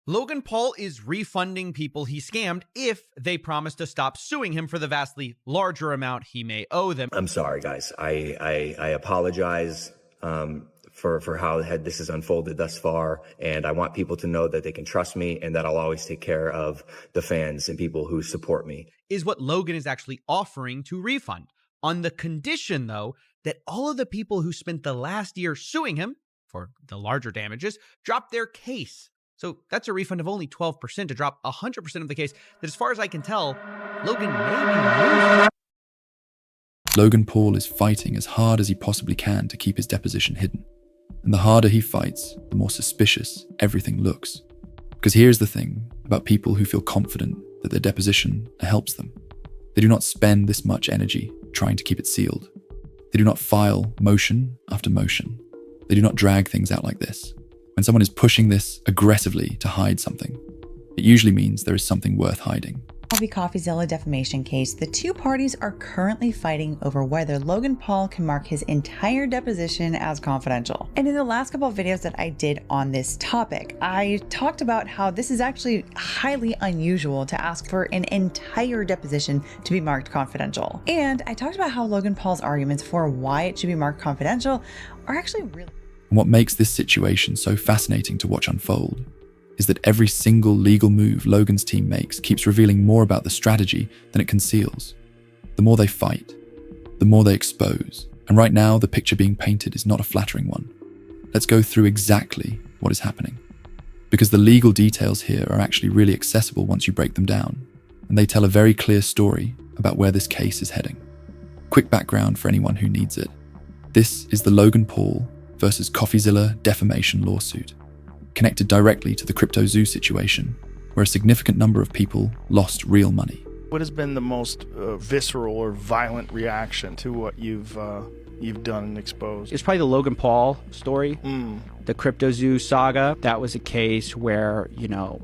Logan Paul is refunding people he scammed if they promise to stop suing him for the vastly larger amount he may owe them. I'm sorry, guys. I apologize for how this has unfolded thus far, and I want people to know that they can trust me and that I'll always take care of the fans and people who support me. Is what Logan is actually offering to refund, on the condition, though, that all of the people who spent the last year suing him for the larger damages drop their case. So that's a refund of only 12% to drop 100% of the case that, as far as I can tell, Logan may be losing. Logan Paul is fighting as hard as he possibly can to keep his deposition hidden. And the harder he fights, the more suspicious everything looks. Because here's the thing about people who feel confident that their deposition helps them. They do not spend this much energy trying to keep it sealed. They do not file motion after motion. They do not drag things out like this. When someone is pushing this aggressively to hide something, it usually means there is something worth hiding. CoffeeZilla defamation case, the two parties are currently fighting over whether Logan Paul can mark his entire deposition as confidential. And in the last couple of videos that I did on this topic, I talked about how this is actually highly unusual to ask for an entire deposition to be marked confidential. And I talked about how Logan Paul's arguments for why it should be marked confidential are actually really... And what makes this situation so fascinating to watch unfold is that every single legal move Logan's team makes keeps revealing more about the strategy than it conceals. The more they fight, the more they expose. And right now, the picture being painted is not a flattering one. Let's go through exactly what is happening. Because the legal details here are actually really accessible once you break them down, and they tell a very clear story about where this case is heading. Quick background for anyone who needs it. This is the Logan Paul versus CoffeeZilla defamation lawsuit, connected directly to the Crypto Zoo situation, where a significant number of people lost real money. What has been the most visceral or violent reaction to what you've done and exposed? It's probably the Logan Paul story, the Crypto Zoo saga. That was a case where,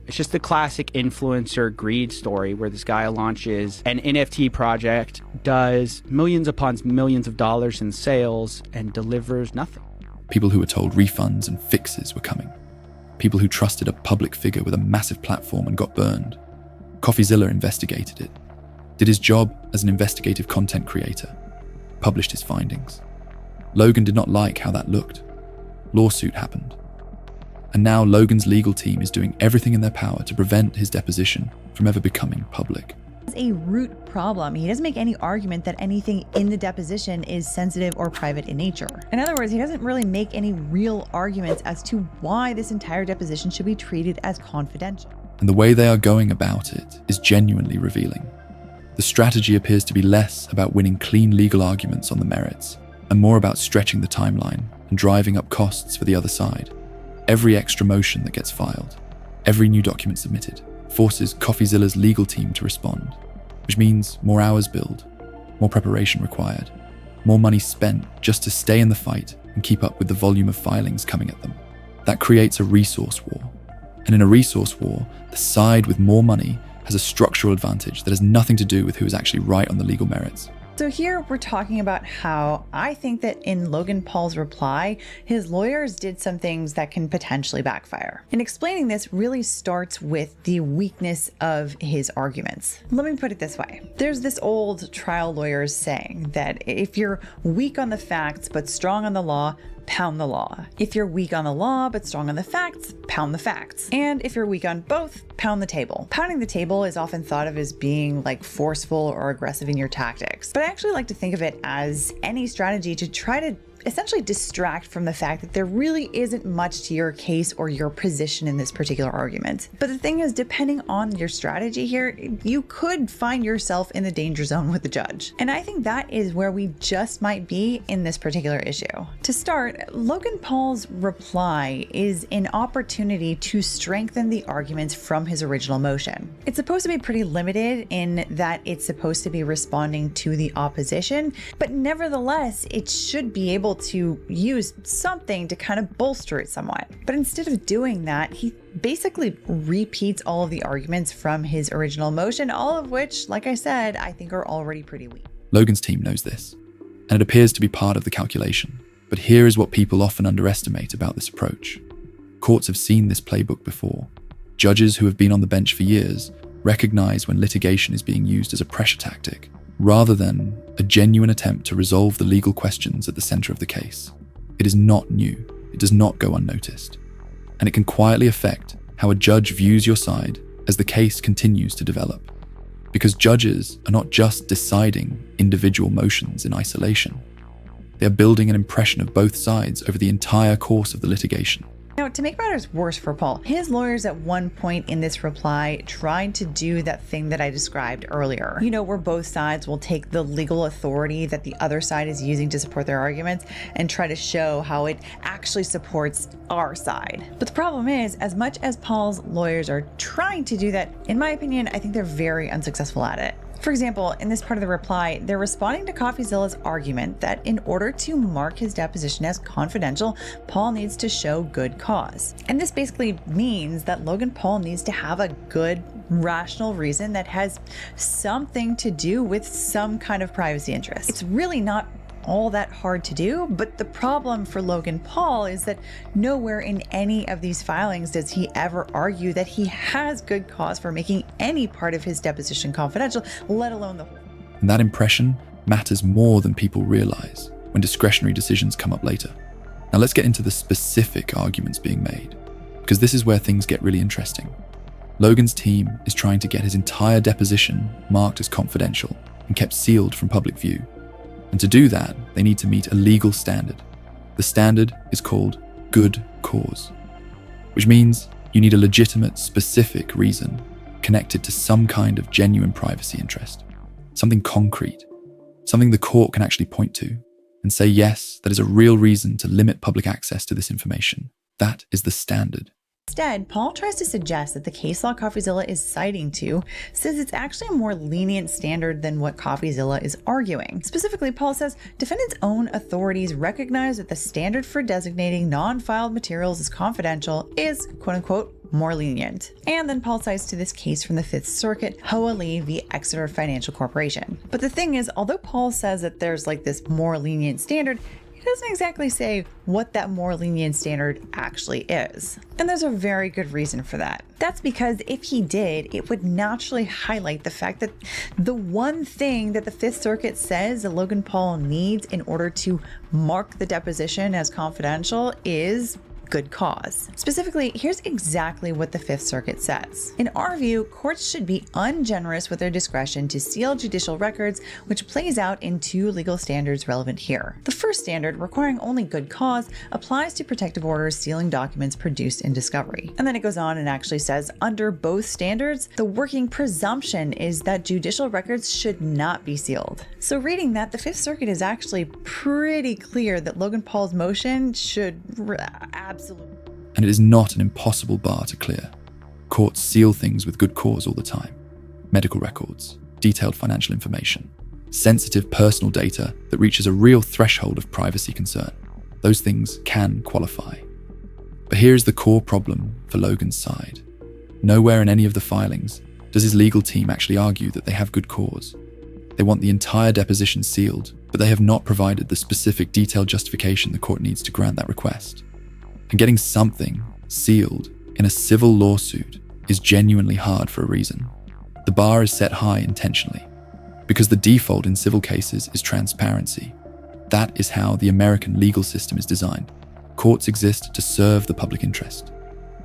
it's just the classic influencer greed story where this guy launches an NFT project, does millions upon millions of dollars in sales, and delivers nothing. People who were told refunds and fixes were coming. People who trusted a public figure with a massive platform and got burned. CoffeeZilla investigated it, did his job as an investigative content creator, published his findings. Logan did not like how that looked. Lawsuit happened. And now Logan's legal team is doing everything in their power to prevent his deposition from ever becoming public. A root problem. He doesn't make any argument that anything in the deposition is sensitive or private in nature. In other words, he doesn't really make any real arguments as to why this entire deposition should be treated as confidential. And the way they are going about it is genuinely revealing. The strategy appears to be less about winning clean legal arguments on the merits, and more about stretching the timeline and driving up costs for the other side. Every extra motion that gets filed, every new document submitted, forces CoffeeZilla's legal team to respond, which means more hours billed, more preparation required, more money spent just to stay in the fight and keep up with the volume of filings coming at them. That creates a resource war. And in a resource war, the side with more money has a structural advantage that has nothing to do with who is actually right on the legal merits. So here we're talking about how I think that in Logan Paul's reply, his lawyers did some things that can potentially backfire. And explaining this really starts with the weakness of his arguments. Let me put it this way. There's this old trial lawyer's saying that if you're weak on the facts but strong on the law, pound the law. If you're weak on the law but strong on the facts, pound the facts. And if you're weak on both, pound the table. Pounding the table is often thought of as being like forceful or aggressive in your tactics. But I actually like to think of it as any strategy to try to essentially distract from the fact that there really isn't much to your case or your position in this particular argument. But the thing is, depending on your strategy here, you could find yourself in the danger zone with the judge. And I think that is where we just might be in this particular issue. To start, Logan Paul's reply is an opportunity to strengthen the arguments from his original motion. It's supposed to be pretty limited in that it's supposed to be responding to the opposition, but nevertheless, it should be able to use something to kind of bolster it somewhat. But instead of doing that, he basically repeats all of the arguments from his original motion, all of which, like I said, I think are already pretty weak. Logan's team knows this, and it appears to be part of the calculation. But here is what people often underestimate about this approach. Courts have seen this playbook before. Judges who have been on the bench for years recognize when litigation is being used as a pressure tactic, rather than a genuine attempt to resolve the legal questions at the center of the case. It is not new, it does not go unnoticed, and it can quietly affect how a judge views your side as the case continues to develop. Because judges are not just deciding individual motions in isolation, they are building an impression of both sides over the entire course of the litigation. Now, to make matters worse for Paul, his lawyers at one point in this reply tried to do that thing that I described earlier. You know, where both sides will take the legal authority that the other side is using to support their arguments and try to show how it actually supports our side. But the problem is, as much as Paul's lawyers are trying to do that, in my opinion, I think they're very unsuccessful at it. For example, in this part of the reply, they're responding to CoffeeZilla's argument that in order to mark his deposition as confidential, Paul needs to show good cause. And this basically means that Logan Paul needs to have a good, rational reason that has something to do with some kind of privacy interest. It's really not all that hard to do, but the problem for Logan Paul is that nowhere in any of these filings does he ever argue that he has good cause for making any part of his deposition confidential, let alone the whole. And that impression matters more than people realize when discretionary decisions come up later. Now let's get into the specific arguments being made, because this is where things get really interesting. Logan's team is trying to get his entire deposition marked as confidential and kept sealed from public view. And to do that, they need to meet a legal standard. The standard is called good cause, which means you need a legitimate, specific reason connected to some kind of genuine privacy interest, something concrete, something the court can actually point to and say, yes, that is a real reason to limit public access to this information. That is the standard. Instead, Paul tries to suggest that the case law CoffeeZilla is citing to says it's actually a more lenient standard than what CoffeeZilla is arguing. Specifically, Paul says defendants' own authorities recognize that the standard for designating non-filed materials as confidential is, quote-unquote, more lenient. And then Paul cites to this case from the Fifth Circuit, Hoa Lee v. Exeter Financial Corporation. But the thing is, although Paul says that there's like this more lenient standard, he doesn't exactly say what that more lenient standard actually is. And there's a very good reason for that. That's because if he did, it would naturally highlight the fact that the one thing that the Fifth Circuit says that Logan Paul needs in order to mark the deposition as confidential is good cause. Specifically, here's exactly what the Fifth Circuit says. In our view, courts should be ungenerous with their discretion to seal judicial records, which plays out in two legal standards relevant here. The first standard, requiring only good cause, applies to protective orders sealing documents produced in discovery. And then it goes on and actually says, under both standards, the working presumption is that judicial records should not be sealed. So reading that, the Fifth Circuit is actually pretty clear that Logan Paul's motion should absolutely. And it is not an impossible bar to clear. Courts seal things with good cause all the time. Medical records, detailed financial information, sensitive personal data that reaches a real threshold of privacy concern. Those things can qualify. But here is the core problem for Logan's side. Nowhere in any of the filings does his legal team actually argue that they have good cause. They want the entire deposition sealed, but they have not provided the specific detailed justification the court needs to grant that request. And getting something sealed in a civil lawsuit is genuinely hard for a reason. The bar is set high intentionally, because the default in civil cases is transparency. That is how the American legal system is designed. Courts exist to serve the public interest,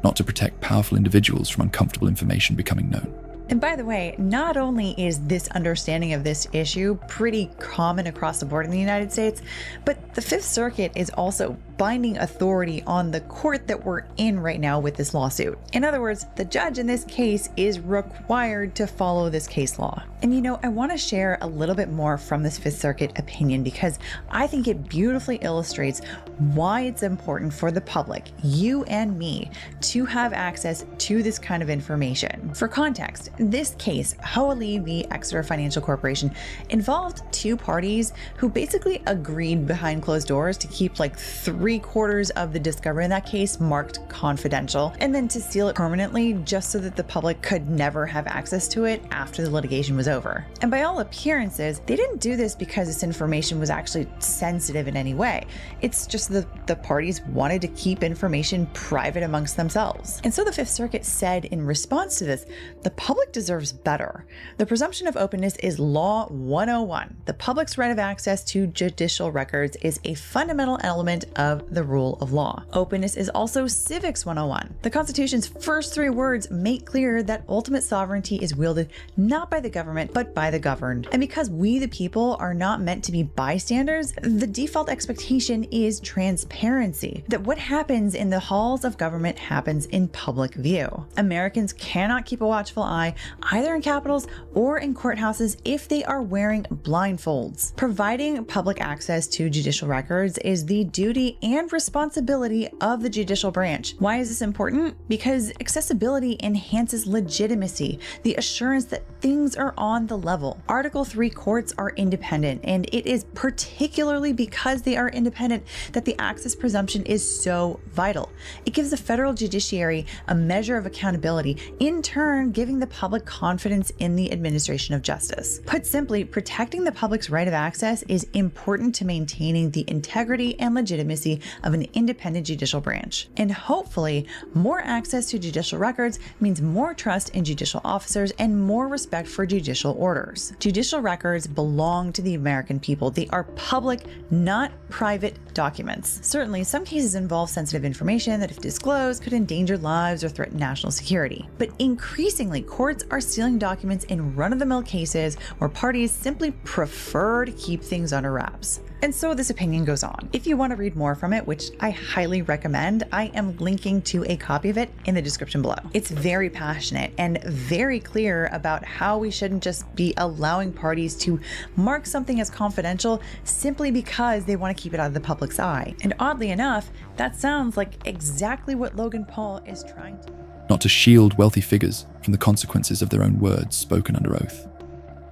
not to protect powerful individuals from uncomfortable information becoming known. And by the way, not only is this understanding of this issue pretty common across the board in the United States, but the Fifth Circuit is also binding authority on the court that we're in right now with this lawsuit. In other words, the judge in this case is required to follow this case law. And you know, I want to share a little bit more from this Fifth Circuit opinion because I think it beautifully illustrates why it's important for the public, you and me, to have access to this kind of information. For context, this case, Hoa Lee v. Exeter Financial Corporation, involved two parties who basically agreed behind closed doors to keep like 3 3/4 of the discovery in that case marked confidential, and then to seal it permanently just so that the public could never have access to it after the litigation was over. And by all appearances, they didn't do this because this information was actually sensitive in any way. It's just that the parties wanted to keep information private amongst themselves. And so the Fifth Circuit said in response to this, the public deserves better. The presumption of openness is law 101. The public's right of access to judicial records is a fundamental element of the rule of law. Openness is also civics 101. The Constitution's first 3 words make clear that ultimate sovereignty is wielded not by the government, but by the governed. And because we, the people, are not meant to be bystanders, the default expectation is transparency, that what happens in the halls of government happens in public view. Americans cannot keep a watchful eye either in capitals or in courthouses if they are wearing blindfolds. Providing public access to judicial records is the duty and responsibility of the judicial branch. Why is this important? Because accessibility enhances legitimacy, the assurance that things are on the level. Article 3 courts are independent, and it is particularly because they are independent that the access presumption is so vital. It gives the federal judiciary a measure of accountability, in turn giving the public confidence in the administration of justice. Put simply, protecting the public's right of access is important to maintaining the integrity and legitimacy of an independent judicial branch. And hopefully, more access to judicial records means more trust in judicial officers and more respect for judicial orders. Judicial records belong to the American people. They are public, not private documents. Certainly, some cases involve sensitive information that, if disclosed, could endanger lives or threaten national security. But increasingly, courts are sealing documents in run-of-the-mill cases where parties simply prefer to keep things under wraps. And so this opinion goes on. If you want to read more from it, which I highly recommend, I am linking to a copy of it in the description below. It's very passionate and very clear about how we shouldn't just be allowing parties to mark something as confidential simply because they want to keep it out of the public's eye. And oddly enough, that sounds like exactly what Logan Paul is trying to do. Not to shield wealthy figures from the consequences of their own words spoken under oath.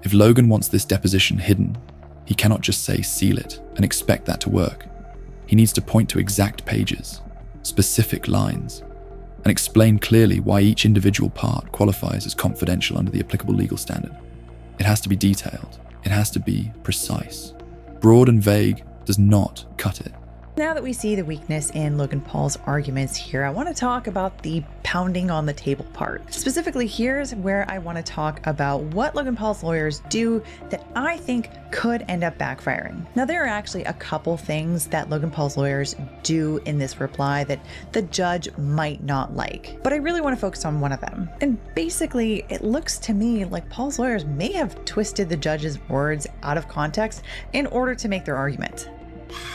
If Logan wants this deposition hidden, he cannot just say seal it and expect that to work. He needs to point to exact pages, specific lines, and explain clearly why each individual part qualifies as confidential under the applicable legal standard. It has to be detailed. It has to be precise. Broad and vague does not cut it. Now that we see the weakness in Logan Paul's arguments here, I want to talk about the pounding on the table part. Specifically, here's where I want to talk about what Logan Paul's lawyers do that I think could end up backfiring. Now, there are actually a couple things that Logan Paul's lawyers do in this reply that the judge might not like, but I really want to focus on one of them. And basically, it looks to me like Paul's lawyers may have twisted the judge's words out of context in order to make their argument.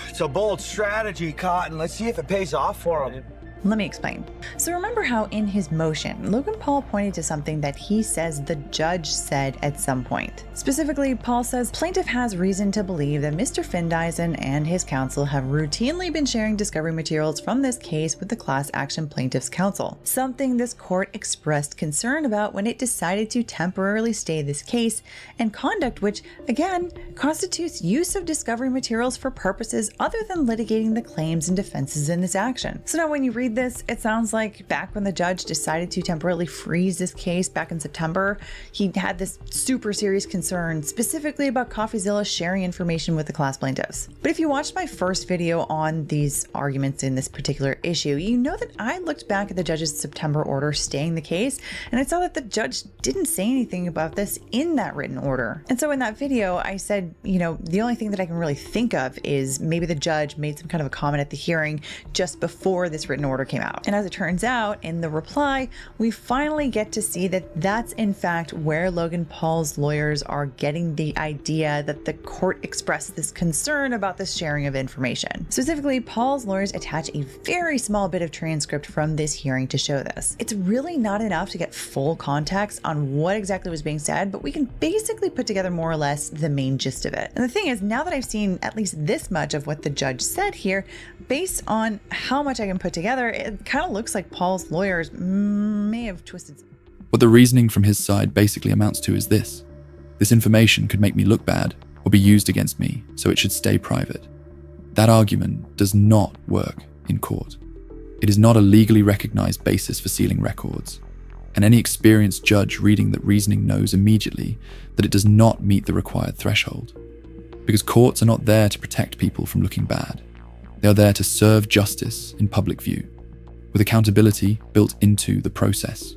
It's a bold strategy, Cotton. Let's see if it pays off for him. Let me explain. So remember how in his motion, Logan Paul pointed to something that he says the judge said at some point. Specifically, Paul says plaintiff has reason to believe that Mr. Findeisen and his counsel have routinely been sharing discovery materials from this case with the class action plaintiff's counsel, something this court expressed concern about when it decided to temporarily stay this case, and conduct which, again, constitutes use of discovery materials for purposes other than litigating the claims and defenses in this action. So now when you read this, it sounds like back when the judge decided to temporarily freeze this case back in September, he had this super serious concern specifically about CoffeeZilla sharing information with the class plaintiffs. But if you watched my first video on these arguments in this particular issue, you know that I looked back at the judge's September order staying the case, and I saw that the judge didn't say anything about this in that written order. And so in that video, I said, the only thing that I can really think of is maybe the judge made some kind of a comment at the hearing just before this written order came out. And as it turns out, in the reply, we finally get to see that that's in fact where Logan Paul's lawyers are getting the idea that the court expressed this concern about this sharing of information. Specifically, Paul's lawyers attach a very small bit of transcript from this hearing to show this. It's really not enough to get full context on what exactly was being said, but we can basically put together more or less the main gist of it. And the thing is, now that I've seen at least this much of what the judge said here, based on how much I can put together, it kind of looks like Paul's lawyers may have twisted. What the reasoning from his side basically amounts to is this. This information could make me look bad or be used against me, so it should stay private. That argument does not work in court. It is not a legally recognized basis for sealing records, and any experienced judge reading that reasoning knows immediately that it does not meet the required threshold. Because courts are not there to protect people from looking bad. They are there to serve justice in public view, with accountability built into the process.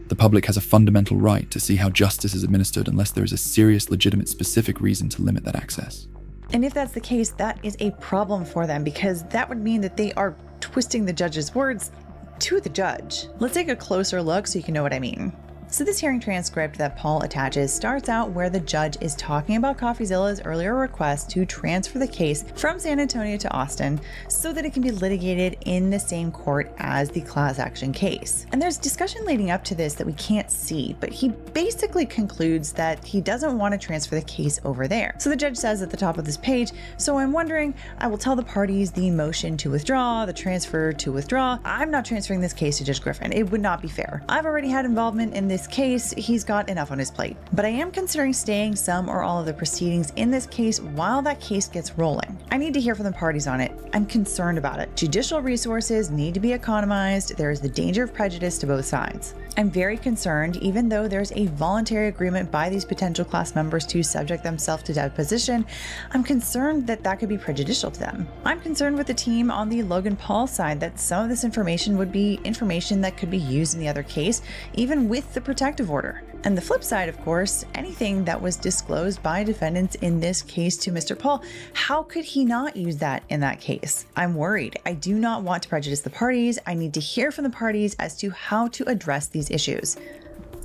The public has a fundamental right to see how justice is administered unless there is a serious, legitimate, specific reason to limit that access. And if that's the case, that is a problem for them, because that would mean that they are twisting the judge's words to the judge. Let's take a closer look so you can know what I mean. So this hearing transcript that Paul attaches starts out where the judge is talking about CoffeeZilla's earlier request to transfer the case from San Antonio to Austin so that it can be litigated in the same court as the class action case. And there's discussion leading up to this that we can't see, but he basically concludes that he doesn't want to transfer the case over there. So the judge says at the top of this page, "So I'm wondering, I will tell the parties the motion to withdraw, the transfer to withdraw. I'm not transferring this case to Judge Griffin. It would not be fair. I've already had involvement in this case. He's got enough on his plate. But I am considering staying some or all of the proceedings in this case while that case gets rolling. I need to hear from the parties on it. I'm concerned about it. Judicial resources need to be economized. There is the danger of prejudice to both sides. I'm very concerned, even though there's a voluntary agreement by these potential class members to subject themselves to deposition, I'm concerned that that could be prejudicial to them. I'm concerned with the team on the Logan Paul side that some of this information would be information that could be used in the other case, even with the protective order. And the flip side, of course, anything that was disclosed by defendants in this case to Mr. Paul, how could he not use that in that case? I'm worried. I do not want to prejudice the parties. I need to hear from the parties as to how to address these issues.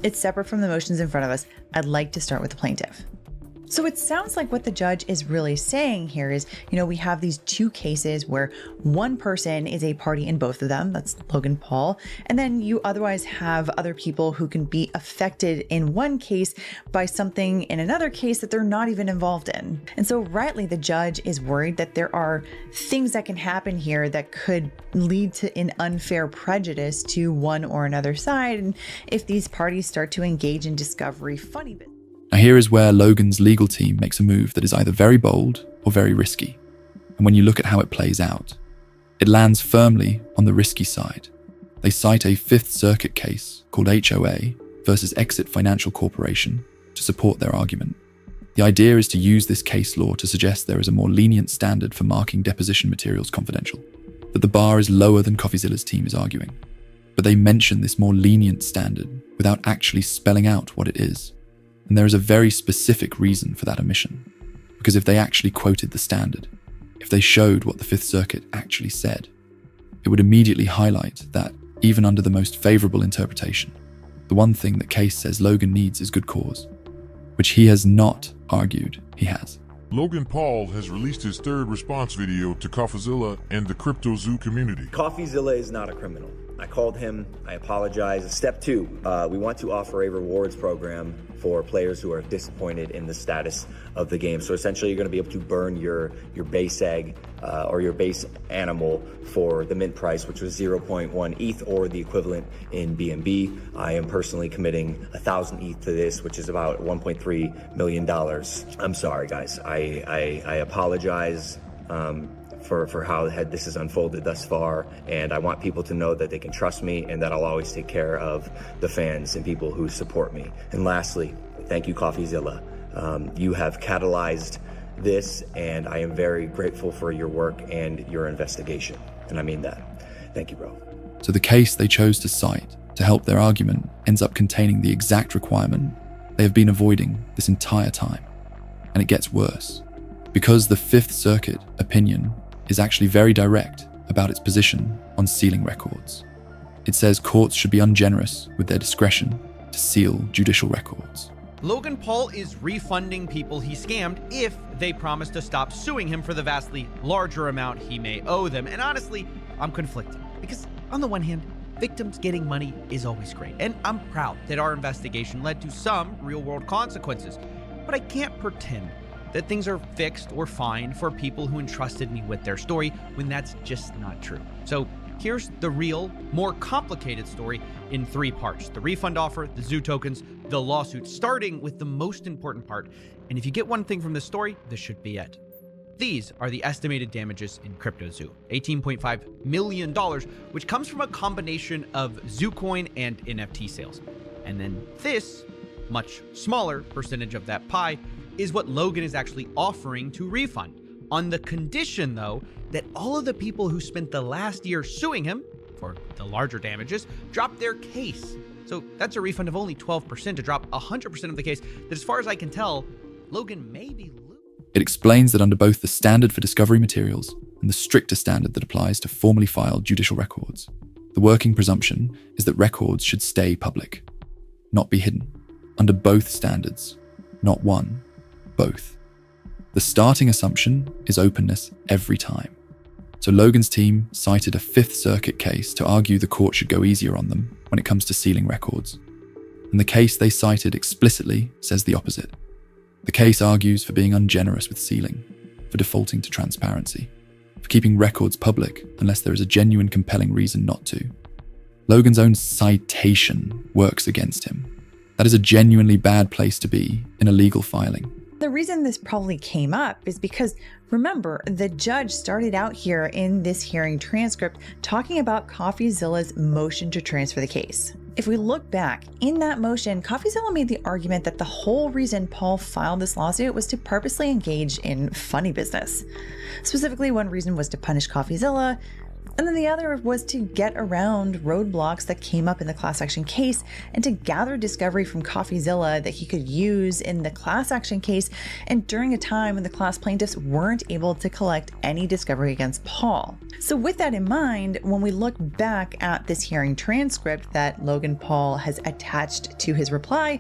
It's separate from the motions in front of us. I'd like to start with the plaintiff. So it sounds like what the judge is really saying here is, we have these two cases where one person is a party in both of them, that's Logan Paul, and then you otherwise have other people who can be affected in one case by something in another case that they're not even involved in. And so rightly, the judge is worried that there are things that can happen here that could lead to an unfair prejudice to one or another side, and if these parties start to engage in discovery funny business. Now here is where Logan's legal team makes a move that is either very bold or very risky. And when you look at how it plays out, it lands firmly on the risky side. They cite a Fifth Circuit case called HOA versus Exit Financial Corporation to support their argument. The idea is to use this case law to suggest there is a more lenient standard for marking deposition materials confidential, that the bar is lower than CoffeeZilla's team is arguing. But they mention this more lenient standard without actually spelling out what it is. And there is a very specific reason for that omission. Because if they actually quoted the standard, if they showed what the Fifth Circuit actually said, it would immediately highlight that, even under the most favorable interpretation, the one thing that case says Logan needs is good cause, which he has not argued he has. Logan Paul has released his third response video to CoffeeZilla and the CryptoZoo community. CoffeeZilla is not a criminal. I called him, I apologize. Step 2, we want to offer a rewards program for players who are disappointed in the status of the game. So essentially you're gonna be able to burn your base egg or your base animal for the mint price, which was 0.1 ETH or the equivalent in BNB. I am personally committing 1,000 ETH to this, which is about $1.3 million. I'm sorry guys, I apologize for how this has unfolded thus far, and I want people to know that they can trust me and that I'll always take care of the fans and people who support me. And lastly, thank you CoffeeZilla. You have catalyzed this, and I am very grateful for your work and your investigation, and I mean that. Thank you, bro. So the case they chose to cite to help their argument ends up containing the exact requirement they have been avoiding this entire time. And it gets worse, because the Fifth Circuit opinion is actually very direct about its position on sealing records. It says courts should be ungenerous with their discretion to seal judicial records. Logan Paul is refunding people he scammed if they promise to stop suing him for the vastly larger amount he may owe them. And honestly, I'm conflicted, because on the one hand, victims getting money is always great, and I'm proud that our investigation led to some real-world consequences. But I can't pretend that things are fixed or fine for people who entrusted me with their story when that's just not true. So here's the real, more complicated story in 3 parts: the refund offer, the zoo tokens, the lawsuit, starting with the most important part. And if you get one thing from this story, this should be it. These are the estimated damages in CryptoZoo, $18.5 million, which comes from a combination of ZooCoin and NFT sales. And then this, much smaller percentage of that pie, is what Logan is actually offering to refund, on the condition, though, that all of the people who spent the last year suing him for the larger damages drop their case. So that's a refund of only 12% to drop 100% of the case that, as far as I can tell, Logan may be losing. It explains that under both the standard for discovery materials and the stricter standard that applies to formally filed judicial records, the working presumption is that records should stay public, not be hidden, under both standards, not one, both. The starting assumption is openness every time. So Logan's team cited a Fifth Circuit case to argue the court should go easier on them when it comes to sealing records. And the case they cited explicitly says the opposite. The case argues for being ungenerous with sealing, for defaulting to transparency, for keeping records public unless there is a genuine compelling reason not to. Logan's own citation works against him. That is a genuinely bad place to be in a legal filing. The reason this probably came up is because, remember, the judge started out here in this hearing transcript talking about CoffeeZilla's motion to transfer the case. If we look back, in that motion, CoffeeZilla made the argument that the whole reason Paul filed this lawsuit was to purposely engage in funny business. Specifically, one reason was to punish CoffeeZilla, and then the other was to get around roadblocks that came up in the class action case and to gather discovery from CoffeeZilla that he could use in the class action case and during a time when the class plaintiffs weren't able to collect any discovery against Paul. So with that in mind, when we look back at this hearing transcript that Logan Paul has attached to his reply,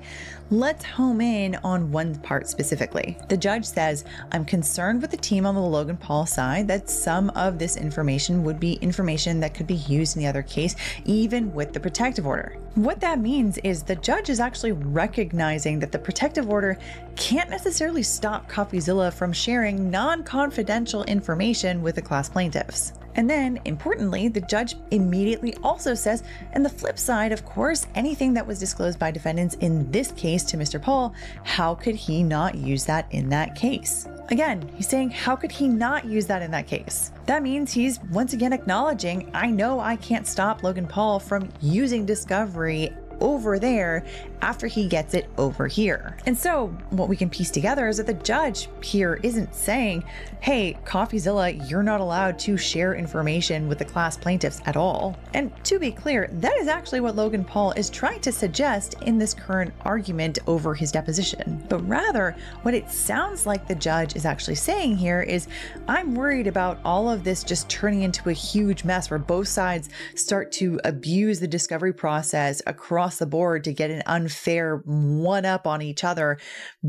let's home in on one part specifically. The judge says, "I'm concerned with the team on the Logan Paul side that some of this information would be information that could be used in the other case, even with the protective order." What that means is the judge is actually recognizing that the protective order can't necessarily stop CoffeeZilla from sharing non-confidential information with the class plaintiffs. And then, importantly, the judge immediately also says, and the flip side, of course, anything that was disclosed by defendants in this case to Mr. Paul, how could he not use that in that case? Again, he's saying, how could he not use that in that case? That means he's once again acknowledging, I know I can't stop Logan Paul from using discovery over there after he gets it over here. And so what we can piece together is that the judge here isn't saying, hey, CoffeeZilla, you're not allowed to share information with the class plaintiffs at all. And to be clear, that is actually what Logan Paul is trying to suggest in this current argument over his deposition. But rather, what it sounds like the judge is actually saying here is, I'm worried about all of this just turning into a huge mess where both sides start to abuse the discovery process across the board to get an unfair one-up on each other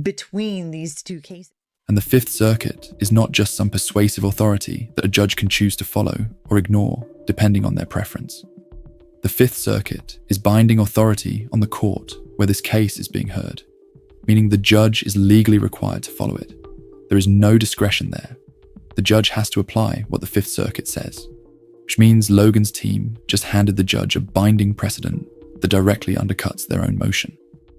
between these two cases. And the Fifth Circuit is not just some persuasive authority that a judge can choose to follow or ignore, depending on their preference. The Fifth Circuit is binding authority on the court where this case is being heard, meaning the judge is legally required to follow it. There is no discretion there. The judge has to apply what the Fifth Circuit says, which means Logan's team just handed the judge a binding precedent that directly undercuts their own motion.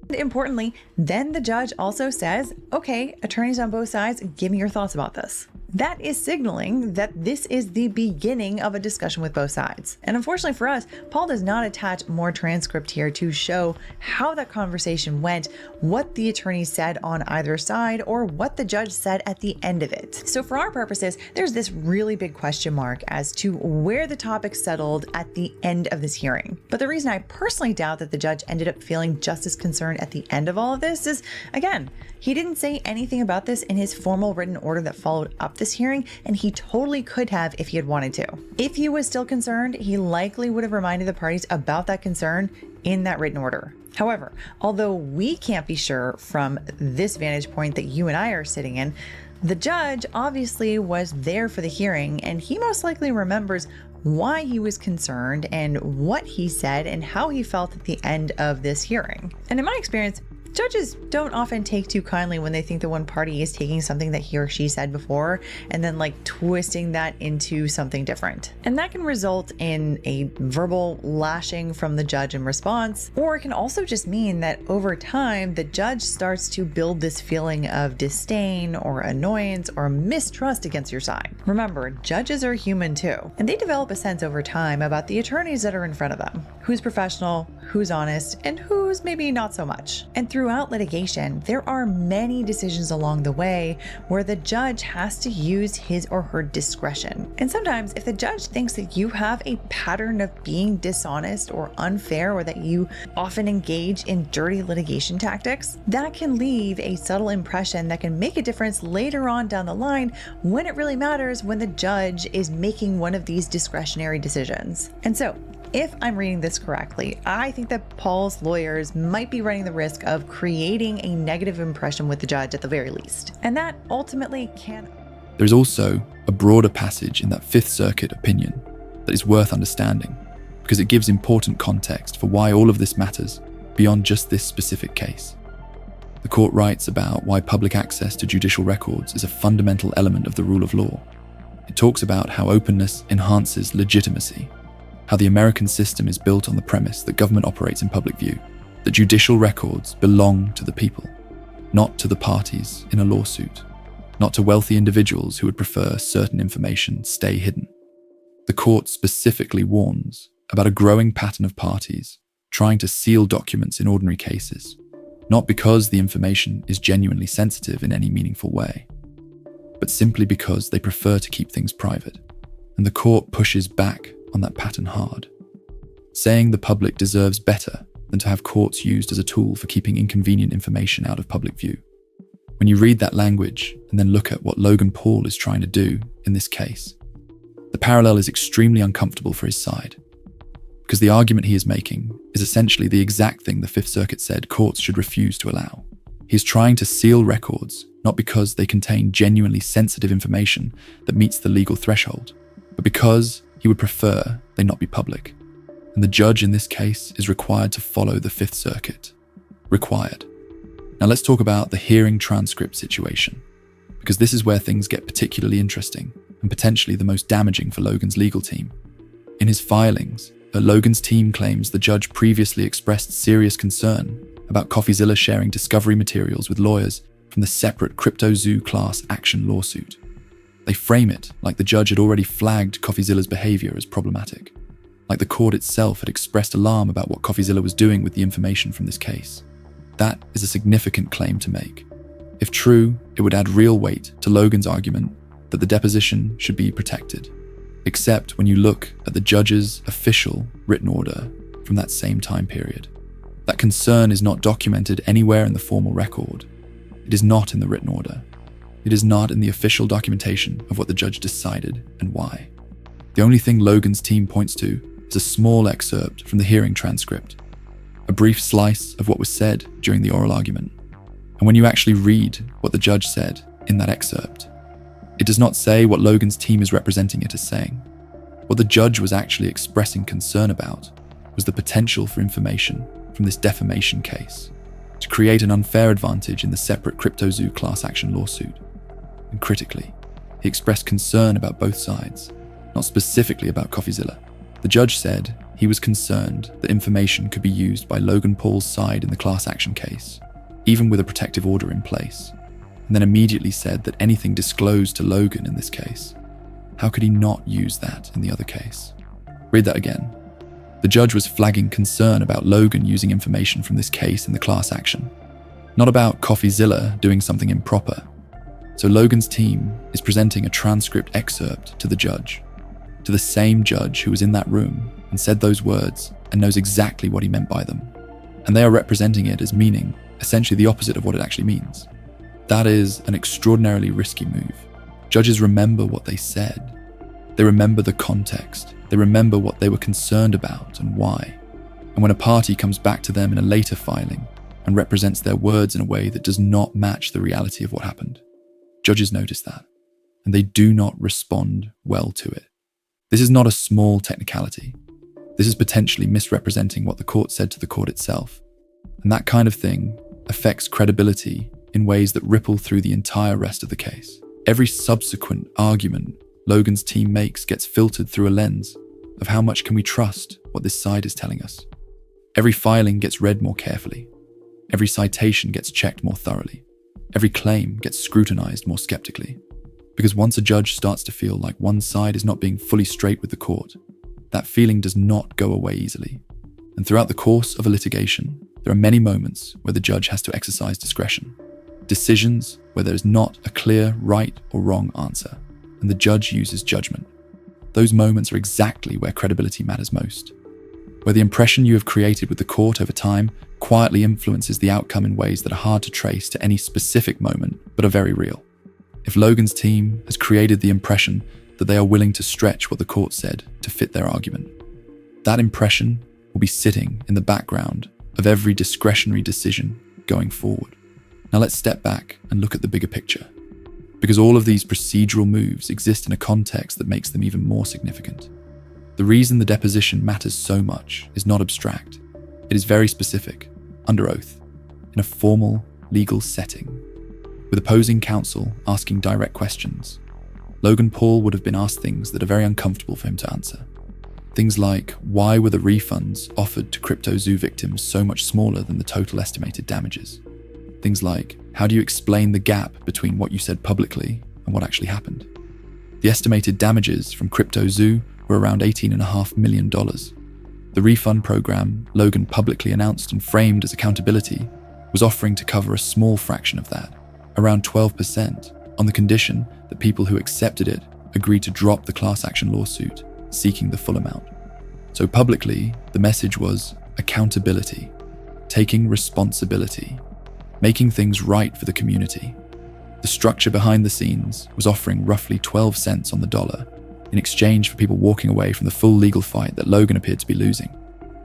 Importantly, then the judge also says, okay, attorneys on both sides, give me your thoughts about this. That is signaling that this is the beginning of a discussion with both sides. And unfortunately for us, Paul does not attach more transcript here to show how that conversation went, what the attorneys said on either side, or what the judge said at the end of it. So for our purposes, there's this really big question mark as to where the topic settled at the end of this hearing. But the reason I personally doubt that the judge ended up feeling just as concerned at the end of all of this is, again, he didn't say anything about this in his formal written order that followed up this hearing, and he totally could have if he had wanted to. If he was still concerned, he likely would have reminded the parties about that concern in that written order. However, although we can't be sure from this vantage point that you and I are sitting in, the judge obviously was there for the hearing, and he most likely remembers why he was concerned and what he said and how he felt at the end of this hearing. And in my experience, Judges don't often take too kindly when they think that one party is taking something that he or she said before and then twisting that into something different. And that can result in a verbal lashing from the judge in response, or it can also just mean that over time, the judge starts to build this feeling of disdain or annoyance or mistrust against your side. Remember, judges are human too, and they develop a sense over time about the attorneys that are in front of them. Who's professional, who's honest, and who's maybe not so much. And throughout litigation, there are many decisions along the way where the judge has to use his or her discretion. And sometimes if the judge thinks that you have a pattern of being dishonest or unfair, or that you often engage in dirty litigation tactics, that can leave a subtle impression that can make a difference later on down the line when it really matters, when the judge is making one of these discretionary decisions. And so, if I'm reading this correctly, I think that Paul's lawyers might be running the risk of creating a negative impression with the judge at the very least. And that ultimately can... There's also a broader passage in that Fifth Circuit opinion that is worth understanding, because it gives important context for why all of this matters beyond just this specific case. The court writes about why public access to judicial records is a fundamental element of the rule of law. It talks about how openness enhances legitimacy, how the American system is built on the premise that government operates in public view, that judicial records belong to the people, not to the parties in a lawsuit, not to wealthy individuals who would prefer certain information stay hidden. The court specifically warns about a growing pattern of parties trying to seal documents in ordinary cases, not because the information is genuinely sensitive in any meaningful way, but simply because they prefer to keep things private. And the court pushes back on that pattern hard, saying the public deserves better than to have courts used as a tool for keeping inconvenient information out of public view. When you read that language and then look at what Logan Paul is trying to do in this case, the parallel is extremely uncomfortable for his side, because the argument he is making is essentially the exact thing the Fifth Circuit said courts should refuse to allow. He is trying to seal records not because they contain genuinely sensitive information that meets the legal threshold, but because he would prefer they not be public. And the judge in this case is required to follow the Fifth Circuit. Required. Now let's talk about the hearing transcript situation, because this is where things get particularly interesting and potentially the most damaging for Logan's legal team. In his filings, Logan's team claims the judge previously expressed serious concern about CoffeeZilla sharing discovery materials with lawyers from the separate CryptoZoo class action lawsuit. They frame it like the judge had already flagged CoffeeZilla's behavior as problematic, like the court itself had expressed alarm about what CoffeeZilla was doing with the information from this case. That is a significant claim to make. If true, it would add real weight to Logan's argument that the deposition should be protected, except when you look at the judge's official written order from that same time period. That concern is not documented anywhere in the formal record. It is not in the written order. It is not in the official documentation of what the judge decided and why. The only thing Logan's team points to is a small excerpt from the hearing transcript, a brief slice of what was said during the oral argument. And when you actually read what the judge said in that excerpt, it does not say what Logan's team is representing it as saying. What the judge was actually expressing concern about was the potential for information from this defamation case to create an unfair advantage in the separate CryptoZoo class action lawsuit. And critically, he expressed concern about both sides, not specifically about CoffeeZilla. The judge said he was concerned that information could be used by Logan Paul's side in the class action case, even with a protective order in place, and then immediately said that anything disclosed to Logan in this case, how could he not use that in the other case? Read that again. The judge was flagging concern about Logan using information from this case in the class action, not about CoffeeZilla doing something improper. So Logan's team is presenting a transcript excerpt to the judge, to the same judge who was in that room and said those words and knows exactly what he meant by them. And they are representing it as meaning essentially the opposite of what it actually means. That is an extraordinarily risky move. Judges remember what they said. They remember the context. They remember what they were concerned about and why. And when a party comes back to them in a later filing and represents their words in a way that does not match the reality of what happened, judges notice that, and they do not respond well to it. This is not a small technicality. This is potentially misrepresenting what the court said to the court itself. And that kind of thing affects credibility in ways that ripple through the entire rest of the case. Every subsequent argument Logan's team makes gets filtered through a lens of how much can we trust what this side is telling us. Every filing gets read more carefully. Every citation gets checked more thoroughly. Every claim gets scrutinized more skeptically. Because once a judge starts to feel like one side is not being fully straight with the court, that feeling does not go away easily. And throughout the course of a litigation, there are many moments where the judge has to exercise discretion. Decisions where there is not a clear right or wrong answer, and the judge uses judgment. Those moments are exactly where credibility matters most. Where the impression you have created with the court over time quietly influences the outcome in ways that are hard to trace to any specific moment, but are very real. If Logan's team has created the impression that they are willing to stretch what the court said to fit their argument, that impression will be sitting in the background of every discretionary decision going forward. Now let's step back and look at the bigger picture, because all of these procedural moves exist in a context that makes them even more significant. The reason the deposition matters so much is not abstract. It is very specific, under oath, in a formal legal setting, with opposing counsel asking direct questions. Logan Paul would have been asked things that are very uncomfortable for him to answer. Things like, why were the refunds offered to CryptoZoo victims so much smaller than the total estimated damages? Things like, how do you explain the gap between what you said publicly and what actually happened? The estimated damages from CryptoZoo were around $18.5 million. The refund program Logan publicly announced and framed as accountability was offering to cover a small fraction of that, around 12%, on the condition that people who accepted it agreed to drop the class action lawsuit, seeking the full amount. So publicly, the message was accountability, taking responsibility, making things right for the community. The structure behind the scenes was offering roughly 12 cents on the dollar in exchange for people walking away from the full legal fight that Logan appeared to be losing.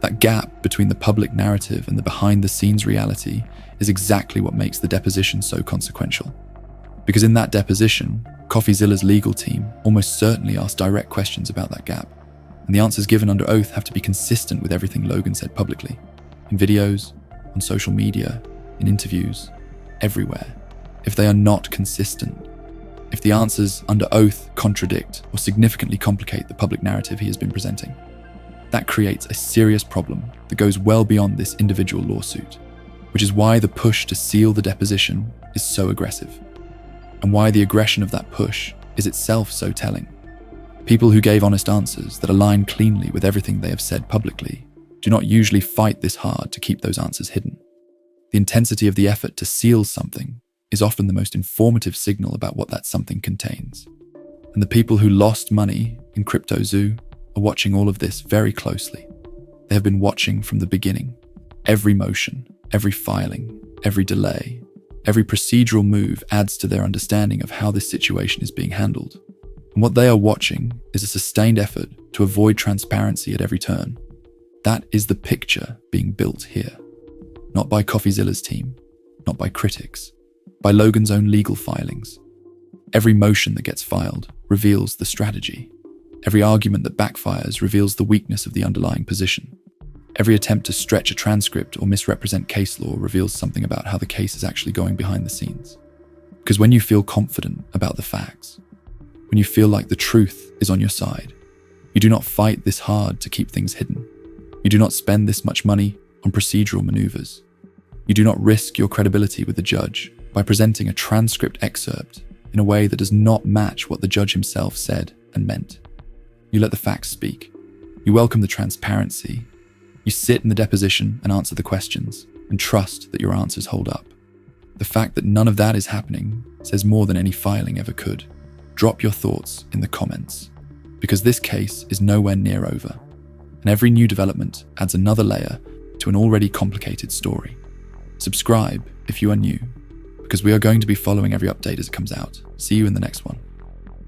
That gap between the public narrative and the behind-the-scenes reality is exactly what makes the deposition so consequential. Because in that deposition, CoffeeZilla's legal team almost certainly asked direct questions about that gap, and the answers given under oath have to be consistent with everything Logan said publicly, in videos, on social media, in interviews, everywhere. If they are not consistent, if the answers under oath contradict or significantly complicate the public narrative he has been presenting, that creates a serious problem that goes well beyond this individual lawsuit, which is why the push to seal the deposition is so aggressive, and why the aggression of that push is itself so telling. People who gave honest answers that align cleanly with everything they have said publicly do not usually fight this hard to keep those answers hidden. The intensity of the effort to seal something is often the most informative signal about what that something contains. And the people who lost money in CryptoZoo are watching all of this very closely. They have been watching from the beginning. Every motion, every filing, every delay, every procedural move adds to their understanding of how this situation is being handled. And what they are watching is a sustained effort to avoid transparency at every turn. That is the picture being built here. Not by CoffeeZilla's team, not by critics, by Logan's own legal filings. Every motion that gets filed reveals the strategy. Every argument that backfires reveals the weakness of the underlying position. Every attempt to stretch a transcript or misrepresent case law reveals something about how the case is actually going behind the scenes. Because when you feel confident about the facts, when you feel like the truth is on your side, you do not fight this hard to keep things hidden. You do not spend this much money on procedural maneuvers. You do not risk your credibility with the judge by presenting a transcript excerpt in a way that does not match what the judge himself said and meant. You let the facts speak. You welcome the transparency. You sit in the deposition and answer the questions and trust that your answers hold up. The fact that none of that is happening says more than any filing ever could. Drop your thoughts in the comments, because this case is nowhere near over, and every new development adds another layer to an already complicated story. Subscribe if you are new, because we are going to be following every update as it comes out. See you in the next one.